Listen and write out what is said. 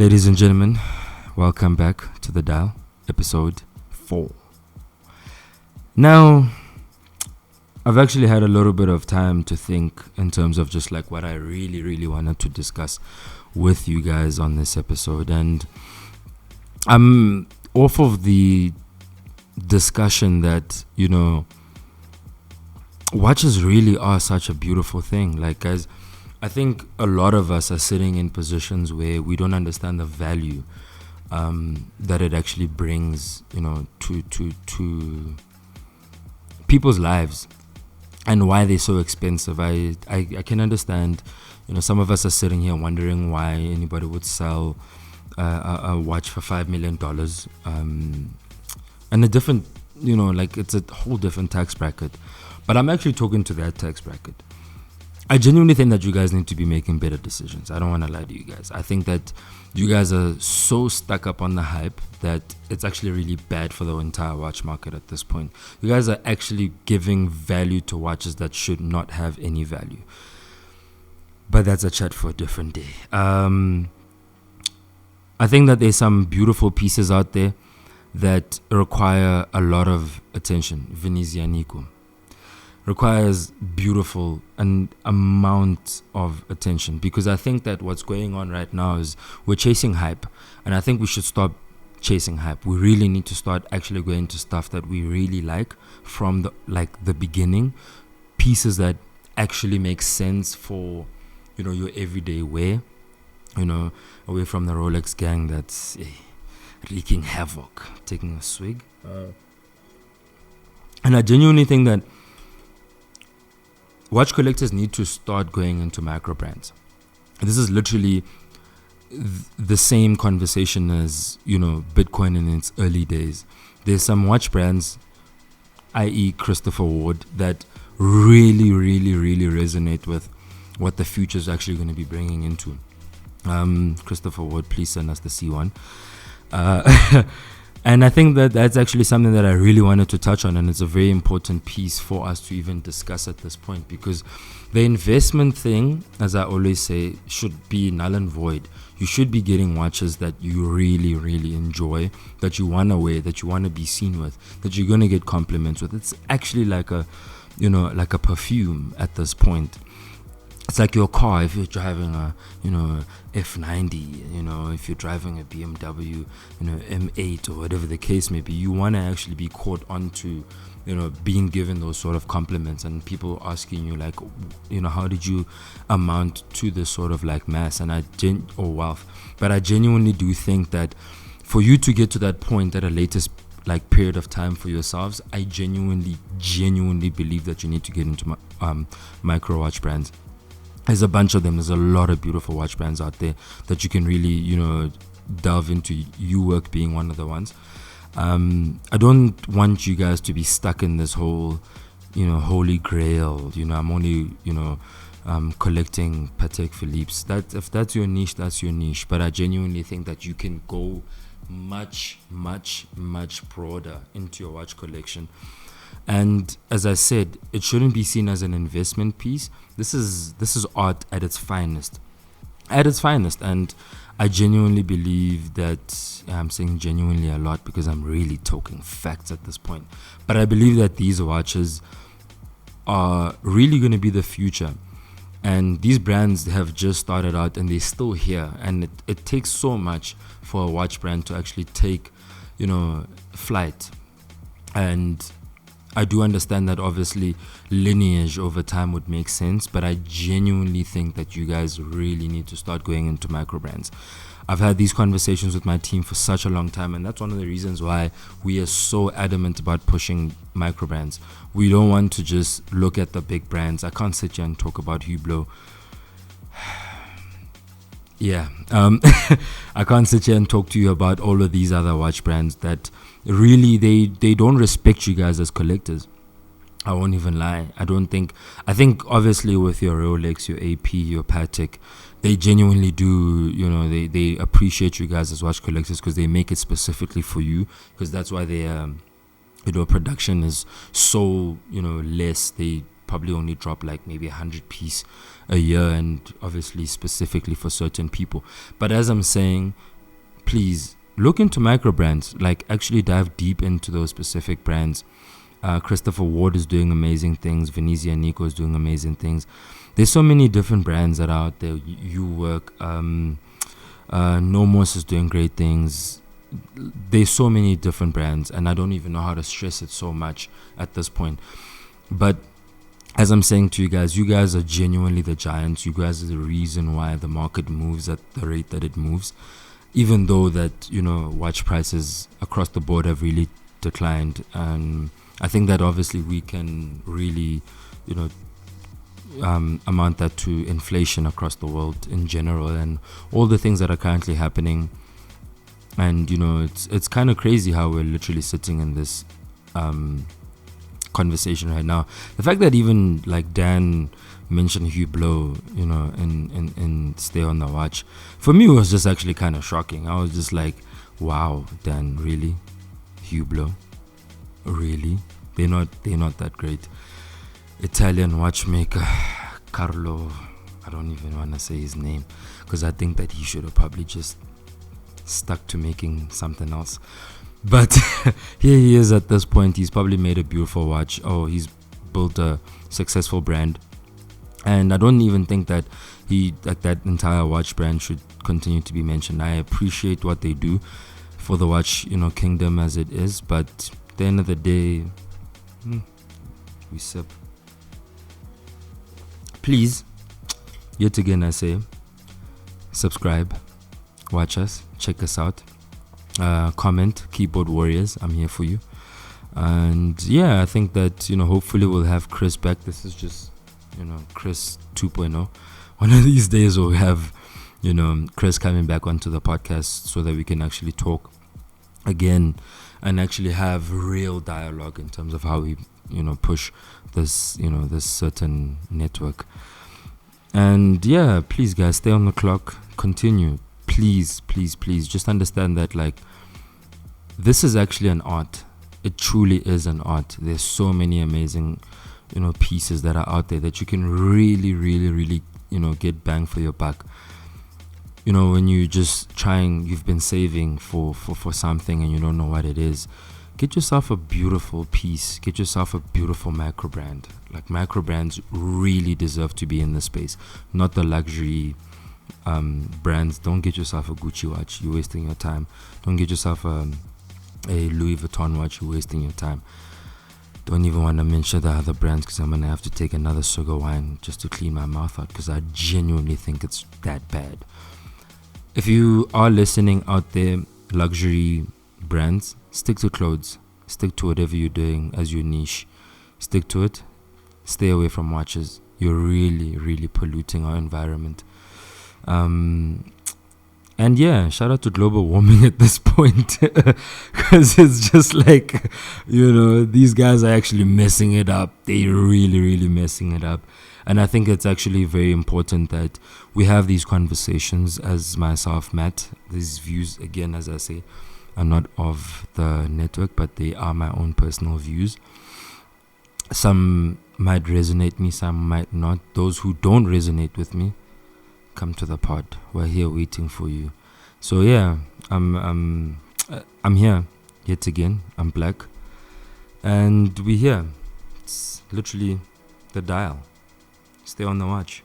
Ladies and gentlemen, welcome back to the dial, episode 4. Now, I've actually had a little bit of time to think in terms of just like what I really wanted to discuss with you guys on this episode. And I'm off of the discussion that, watches really are such a beautiful thing. Like, guys, I think a lot of us are sitting in positions where we don't understand the value that it actually brings, to people's lives and why they're so expensive. I can understand, some of us are sitting here wondering why anybody would sell a watch for $5 million, and a different, it's a whole different tax bracket. But I'm actually talking to that tax bracket. I genuinely think that you guys need to be making better decisions. I don't want to lie to you guys. I think that you guys are so stuck up on the hype that it's actually really bad for the entire watch market at this point. You guys are actually giving value to watches that should not have any value. But that's a chat for a different day. I think that there's some beautiful pieces out there that require a lot of attention. Venezianico requires beautiful and amount of attention, because I think that what's going on right now is we're chasing hype, and I think we should stop chasing hype. We really need to start actually going to stuff that we really like from the beginning, pieces that actually make sense for your everyday wear, away from the Rolex gang that's wreaking havoc, taking a swig. And I genuinely think that watch collectors need to start going into Microbrands. This is literally the same conversation as, Bitcoin in its early days. There's some watch brands, i.e. Christopher Ward, that really resonate with what the future is actually going to be bringing into. Christopher Ward, please send us the C1. And I think that that's actually something that I really wanted to touch on, and it's a very important piece for us to even discuss at this point, because the investment thing, as I always say, should be null and void. You should be getting watches that you really enjoy, that you want to wear, that you want to be seen with, that you're going to get compliments with. It's actually like a perfume at this point. It's like your car. If you're driving a, F90, if you're driving a BMW, M8 or whatever the case may be, you want to actually be caught onto, being given those sort of compliments and people asking you like, how did you amount to this sort of like mass or wealth? But I genuinely do think that for you to get to that point at a latest period of time for yourselves, I genuinely believe that you need to get into micro watch brands. There's a bunch of them. There's a lot of beautiful watch brands out there that you can really, delve into. U-Work being one of the ones. I don't want you guys to be stuck in this whole, holy grail. I'm only, collecting Patek Philippe's. If that's your niche, that's your niche. But I genuinely think that you can go much broader into your watch collection. And as I said, it shouldn't be seen as an investment piece. This is art at its finest. And I genuinely believe that, I'm saying genuinely a lot because I'm really talking facts at this point, but I believe that these watches are really going to be the future. And these brands have just started out and they're still here. And it takes so much for a watch brand to actually take, flight. And I do understand that obviously lineage over time would make sense, but I genuinely think that you guys really need to start going into microbrands. I've had these conversations with my team for such a long time, and that's one of the reasons why we are so adamant about pushing microbrands. We don't want to just look at the big brands. I can't sit here and talk about Hublot. I can't sit here and talk to you about all of these other watch brands that really they don't respect you guys as collectors. I won't even lie. I think obviously with your Rolex, your AP, your Patek, they genuinely do, they appreciate you guys as watch collectors because they make it specifically for you, because that's why they production is so less. They probably only drop like maybe 100 piece a year, and obviously specifically for certain people. But as I'm saying, please look into Microbrands, like actually dive deep into those specific brands. Christopher Ward is doing amazing things. Venezia Nico is doing amazing things. There's so many different brands that are out there. You work. Nomos is doing great things. There's so many different brands, and I don't even know how to stress it so much at this point. But as I'm saying to you guys are genuinely the giants. You guys are the reason why the market moves at the rate that it moves. Even though that, watch prices across the board have really declined. And I think that obviously we can really, amount that to inflation across the world in general and all the things that are currently happening. And, it's kind of crazy how we're literally sitting in this conversation right now. The fact that even like Dan mentioned Hublot, in Stay on the Watch, for me it was just actually kind of shocking. I was just like, wow, Dan, really? Hublot? Really? They're not that great. Italian watchmaker Carlo, I don't even want to say his name because I think that he should have probably just stuck to making something else. But here he is at this point. He's probably made a beautiful watch. He's built a successful brand, and I don't even think that that entire watch brand should continue to be mentioned. I appreciate what they do for the watch kingdom as it is, but at the end of the day, we sip. Please, yet again I say, subscribe, watch us, check us out, comment, keyboard warriors, I'm here for you. And yeah, I think that hopefully we'll have Chris back. This is just Chris 2.0. One of these days we'll have Chris coming back onto the podcast so that we can actually talk again and actually have real dialogue in terms of how we push this this certain network. And yeah, please guys, stay on the clock, continue, please just understand that like this is actually an art. It truly is an art. There's so many amazing pieces that are out there that you can really get bang for your buck. When you just you've been saving for something and you don't know what it is, get yourself a beautiful piece, get yourself a beautiful microbrand. Like Microbrands really deserve to be in this space, not the luxury brands. Don't get yourself a Gucci watch, you're wasting your time. Don't get yourself a Louis Vuitton watch, you're wasting your time. Don't even want to mention the other brands because I'm going to have to take another sugar wine just to clean my mouth out because I genuinely think it's that bad. If you are listening out there, luxury brands, stick to clothes. Stick to whatever you're doing as your niche. Stick to it. Stay away from watches. You're really polluting our environment. And yeah, shout out to global warming at this point because it's just like, these guys are actually messing it up. They're really messing it up. And I think it's actually very important that we have these conversations as myself, Matt. These views, again, as I say, are not of the network, but they are my own personal views. Some might resonate me, some might not. Those who don't resonate with me, come to the pod. We're here waiting for you. So yeah, I'm here yet again. I'm black, and we're here. It's literally the dial. Stay on the watch.